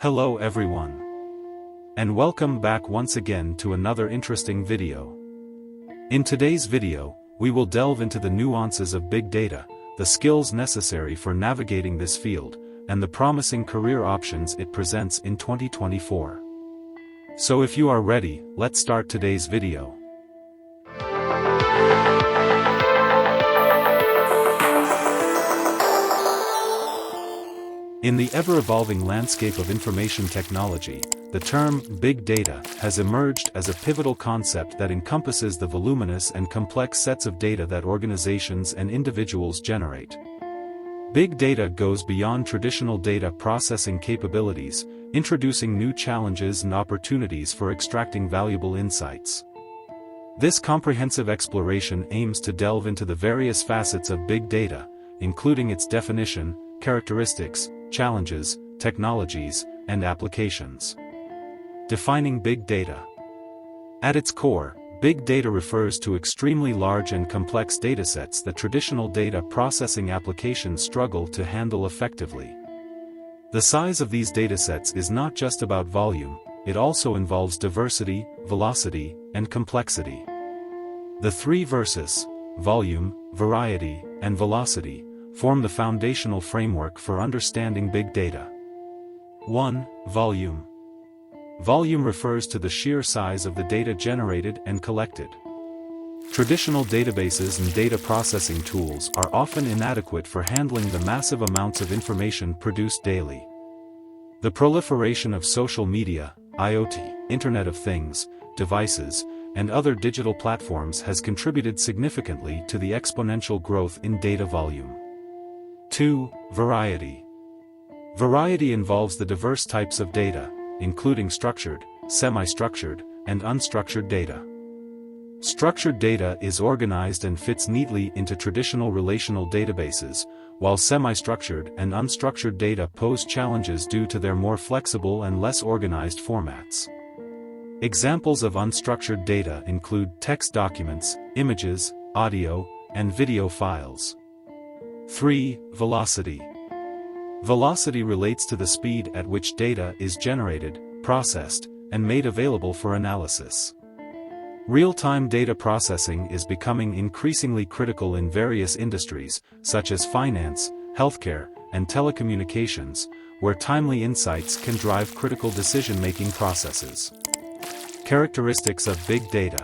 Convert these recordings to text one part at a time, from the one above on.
Hello everyone. And welcome back once again to another interesting video. In today's video, we will delve into the nuances of big data, the skills necessary for navigating this field, and the promising career options it presents in 2024. So if you are ready, let's start today's video. In the ever-evolving landscape of information technology, the term big data has emerged as a pivotal concept that encompasses the voluminous and complex sets of data that organizations and individuals generate. Big data goes beyond traditional data processing capabilities, introducing new challenges and opportunities for extracting valuable insights. This comprehensive exploration aims to delve into the various facets of big data, including its definition, characteristics, challenges, technologies, and applications. Defining big data. At its core, big data refers to extremely large and complex datasets that traditional data processing applications struggle to handle effectively. The size of these datasets is not just about volume, it also involves diversity, velocity, and complexity. The three verses, volume, variety, and velocity, form the foundational framework for understanding big data. 1. Volume. Volume refers to the sheer size of the data generated and collected. Traditional databases and data processing tools are often inadequate for handling the massive amounts of information produced daily. The proliferation of social media, IoT, Internet of Things, devices, and other digital platforms has contributed significantly to the exponential growth in data volume. 2. Variety. Variety involves the diverse types of data, including structured, semi-structured, and unstructured data. Structured data is organized and fits neatly into traditional relational databases, while semi-structured and unstructured data pose challenges due to their more flexible and less organized formats. Examples of unstructured data include text documents, images, audio, and video files. 3. Velocity. Velocity relates to the speed at which data is generated, processed, and made available for analysis. Real-time data processing is becoming increasingly critical in various industries, such as finance, healthcare, and telecommunications, where timely insights can drive critical decision-making processes. Characteristics of big data.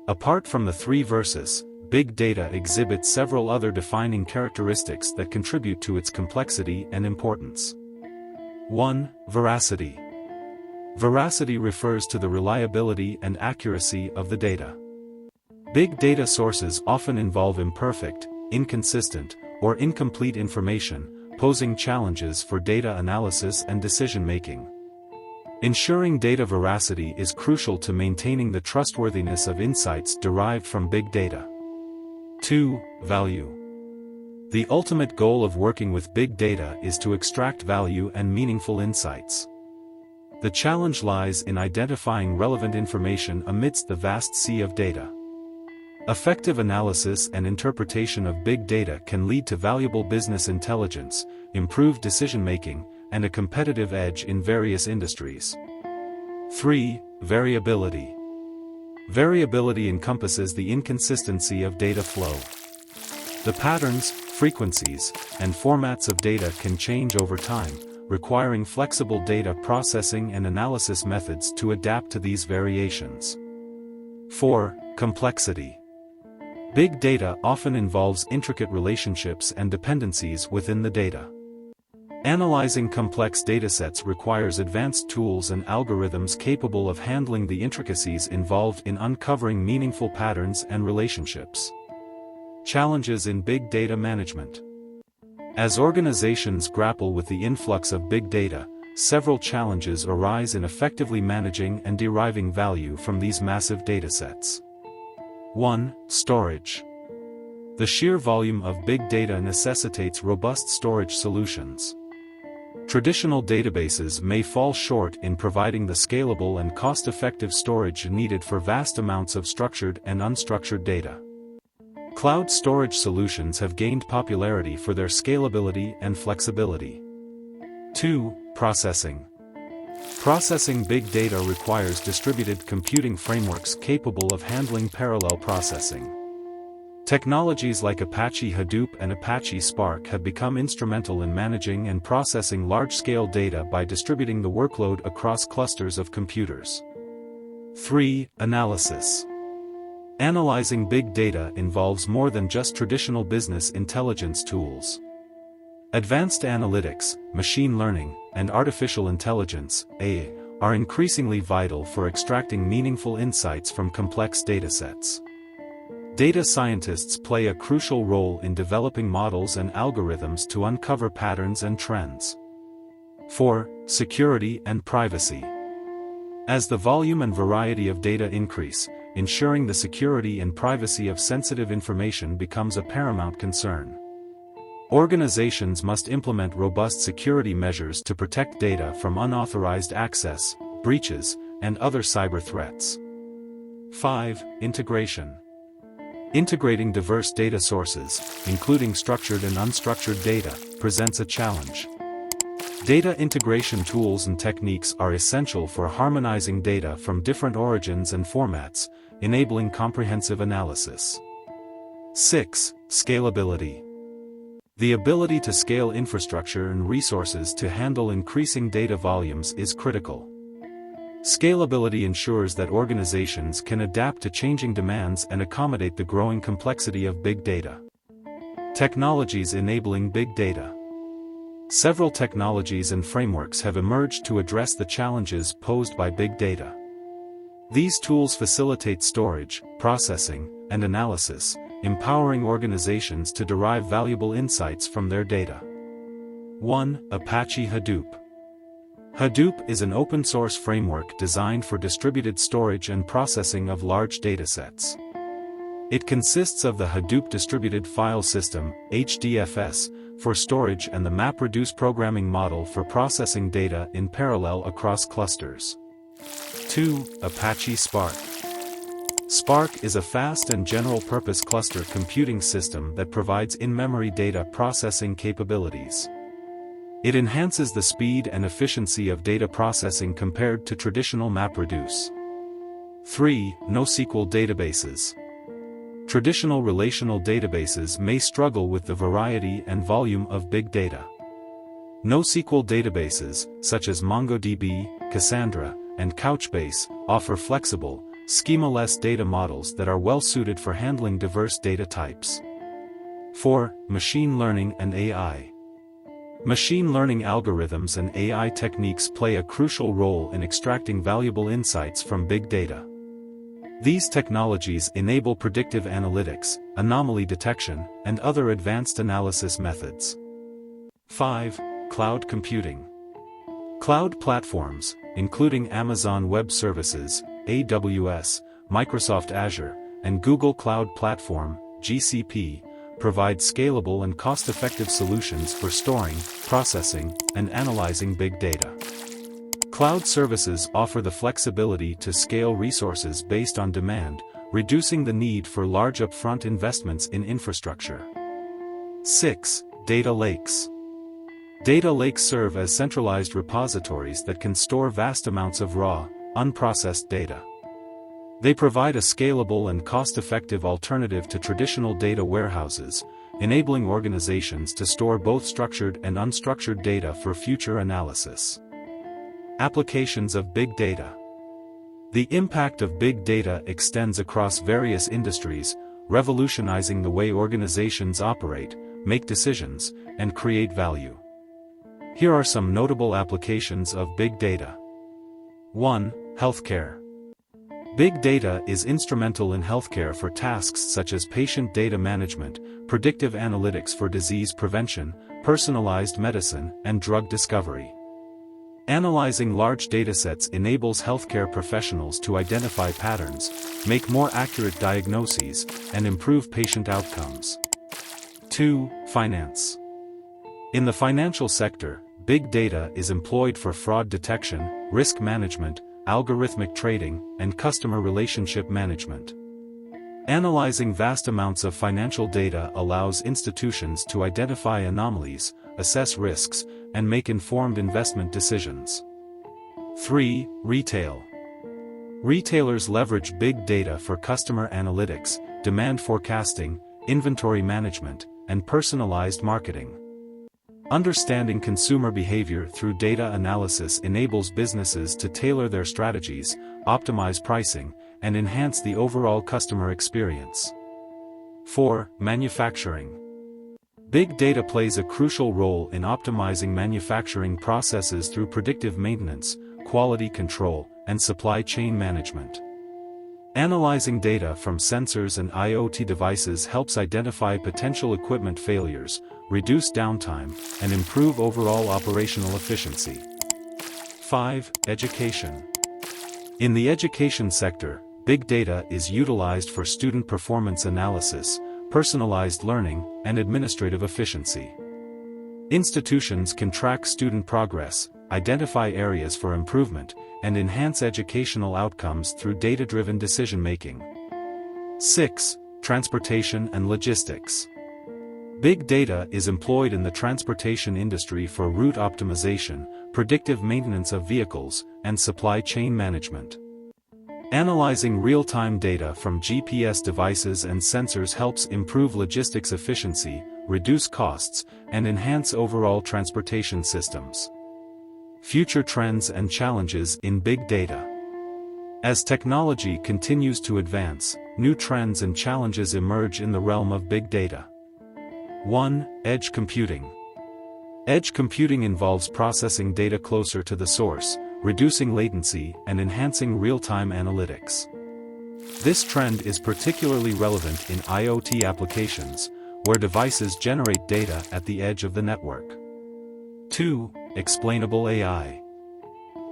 Apart from the three verses, big data exhibits several other defining characteristics that contribute to its complexity and importance. 1. Veracity. Veracity refers to the reliability and accuracy of the data. Big data sources often involve imperfect, inconsistent, or incomplete information, posing challenges for data analysis and decision-making. Ensuring data veracity is crucial to maintaining the trustworthiness of insights derived from big data. 2. Value. The ultimate goal of working with big data is to extract value and meaningful insights. The challenge lies in identifying relevant information amidst the vast sea of data. Effective analysis and interpretation of big data can lead to valuable business intelligence, improved decision-making, and a competitive edge in various industries. 3. Variability. Variability encompasses the inconsistency of data flow. The patterns, frequencies, and formats of data can change over time, requiring flexible data processing and analysis methods to adapt to these variations. 4. Complexity. Big data often involves intricate relationships and dependencies within the data. Analyzing complex datasets requires advanced tools and algorithms capable of handling the intricacies involved in uncovering meaningful patterns and relationships. Challenges in big data management. As organizations grapple with the influx of big data, several challenges arise in effectively managing and deriving value from these massive datasets. 1. Storage. The sheer volume of big data necessitates robust storage solutions. Traditional databases may fall short in providing the scalable and cost-effective storage needed for vast amounts of structured and unstructured data. Cloud storage solutions have gained popularity for their scalability and flexibility. 2. Processing. Processing big data requires distributed computing frameworks capable of handling parallel processing. Technologies like Apache Hadoop and Apache Spark have become instrumental in managing and processing large-scale data by distributing the workload across clusters of computers. 3. Analysis. Analyzing big data involves more than just traditional business intelligence tools. Advanced analytics, machine learning, and artificial intelligence (AI) are increasingly vital for extracting meaningful insights from complex datasets. Data scientists play a crucial role in developing models and algorithms to uncover patterns and trends. 4. Security and privacy. As the volume and variety of data increase, ensuring the security and privacy of sensitive information becomes a paramount concern. Organizations must implement robust security measures to protect data from unauthorized access, breaches, and other cyber threats. 5. Integration. Integrating diverse data sources, including structured and unstructured data, presents a challenge. Data integration tools and techniques are essential for harmonizing data from different origins and formats, enabling comprehensive analysis. 6. Scalability. The ability to scale infrastructure and resources to handle increasing data volumes is critical. Scalability ensures that organizations can adapt to changing demands and accommodate the growing complexity of big data. Technologies enabling big data. Several technologies and frameworks have emerged to address the challenges posed by big data. These tools facilitate storage, processing, and analysis, empowering organizations to derive valuable insights from their data. 1. Apache Hadoop. Hadoop is an open-source framework designed for distributed storage and processing of large datasets. It consists of the Hadoop Distributed File System, HDFS, for storage and the MapReduce programming model for processing data in parallel across clusters. 2. Apache Spark. Spark is a fast and general-purpose cluster computing system that provides in-memory data processing capabilities. It enhances the speed and efficiency of data processing compared to traditional MapReduce. 3. NoSQL databases. Traditional relational databases may struggle with the variety and volume of big data. NoSQL databases, such as MongoDB, Cassandra, and Couchbase, offer flexible, schema-less data models that are well-suited for handling diverse data types. 4. Machine learning and AI. Machine learning algorithms and AI techniques play a crucial role in extracting valuable insights from big data. These technologies enable predictive analytics, anomaly detection, and other advanced analysis methods. 5. Cloud computing. Cloud platforms, including Amazon Web Services, AWS, Microsoft Azure, and Google Cloud Platform, GCP, provide scalable and cost-effective solutions for storing, processing, and analyzing big data. Cloud services offer the flexibility to scale resources based on demand, reducing the need for large upfront investments in infrastructure. 6. Data lakes. Data lakes serve as centralized repositories that can store vast amounts of raw, unprocessed data. They provide a scalable and cost-effective alternative to traditional data warehouses, enabling organizations to store both structured and unstructured data for future analysis. Applications of big data. The impact of big data extends across various industries, revolutionizing the way organizations operate, make decisions, and create value. Here are some notable applications of big data. 1. Healthcare. Big data is instrumental in healthcare for tasks such as patient data management, predictive analytics for disease prevention, personalized medicine, and drug discovery. Analyzing large datasets enables healthcare professionals to identify patterns, make more accurate diagnoses, and improve patient outcomes. 2. Finance. In the financial sector, big data is employed for fraud detection, risk management, algorithmic trading, and customer relationship management. Analyzing vast amounts of financial data allows institutions to identify anomalies, assess risks, and make informed investment decisions. 3. Retail. Retailers leverage big data for customer analytics, demand forecasting, inventory management, and personalized marketing. Understanding consumer behavior through data analysis enables businesses to tailor their strategies, optimize pricing, and enhance the overall customer experience. 4. Manufacturing. Big data plays a crucial role in optimizing manufacturing processes through predictive maintenance, quality control, and supply chain management. Analyzing data from sensors and IoT devices helps identify potential equipment failures, reduce downtime, and improve overall operational efficiency. 5. Education. In the education sector, big data is utilized for student performance analysis, personalized learning, and administrative efficiency. Institutions can track student progress, identify areas for improvement, and enhance educational outcomes through data-driven decision-making. 6. Transportation and logistics. Big data is employed in the transportation industry for route optimization, predictive maintenance of vehicles, and supply chain management. Analyzing real-time data from GPS devices and sensors helps improve logistics efficiency, reduce costs, and enhance overall transportation systems. Future trends and challenges in big data. As technology continues to advance, new trends and challenges emerge in the realm of big data. 1. Edge computing. Edge computing involves processing data closer to the source, reducing latency and enhancing real-time analytics. This trend is particularly relevant in IoT applications, where devices generate data at the edge of the network. 2. Explainable AI.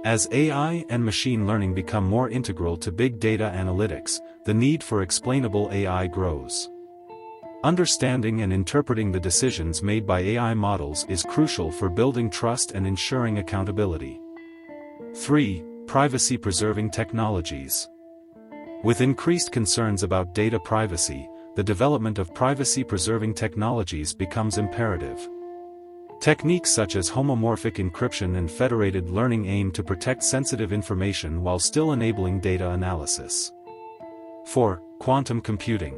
As AI and machine learning become more integral to big data analytics, the need for explainable AI grows. Understanding and interpreting the decisions made by AI models is crucial for building trust and ensuring accountability. 3. Privacy-preserving technologies. With increased concerns about data privacy, the development of privacy-preserving technologies becomes imperative. Techniques such as homomorphic encryption and federated learning aim to protect sensitive information while still enabling data analysis. 4. Quantum computing.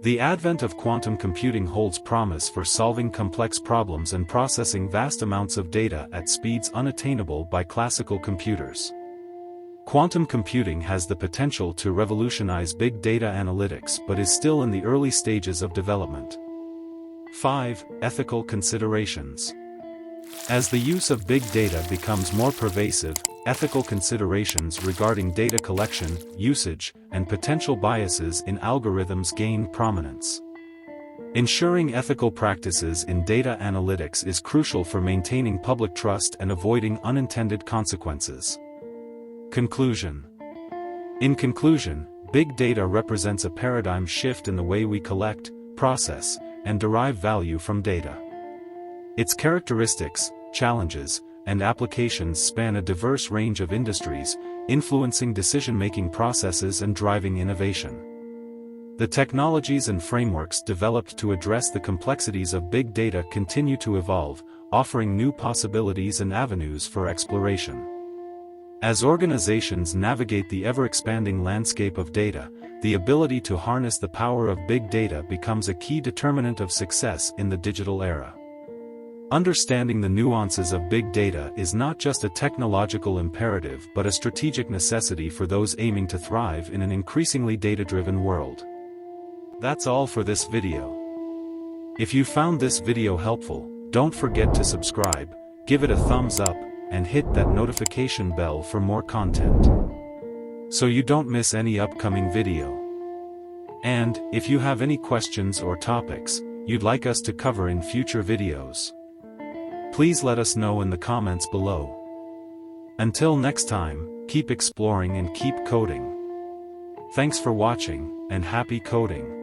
The advent of quantum computing holds promise for solving complex problems and processing vast amounts of data at speeds unattainable by classical computers. Quantum computing has the potential to revolutionize big data analytics but is still in the early stages of development. 5. Ethical considerations. As the use of big data becomes more pervasive, ethical considerations regarding data collection, usage, and potential biases in algorithms gain prominence. Ensuring ethical practices in data analytics is crucial for maintaining public trust and avoiding unintended consequences. Conclusion. In conclusion, big data represents a paradigm shift in the way we collect, process, and derive value from data. Its characteristics, challenges, and applications span a diverse range of industries, influencing decision-making processes and driving innovation. The technologies and frameworks developed to address the complexities of big data continue to evolve, offering new possibilities and avenues for exploration. As organizations navigate the ever-expanding landscape of data, the ability to harness the power of big data becomes a key determinant of success in the digital era. Understanding the nuances of big data is not just a technological imperative but a strategic necessity for those aiming to thrive in an increasingly data-driven world. That's all for this video. If you found this video helpful, don't forget to subscribe, give it a thumbs up, and hit that notification bell for more content, so you don't miss any upcoming video. And, if you have any questions or topics you'd like us to cover in future videos, please let us know in the comments below. Until next time, keep exploring and keep coding. Thanks for watching, and happy coding.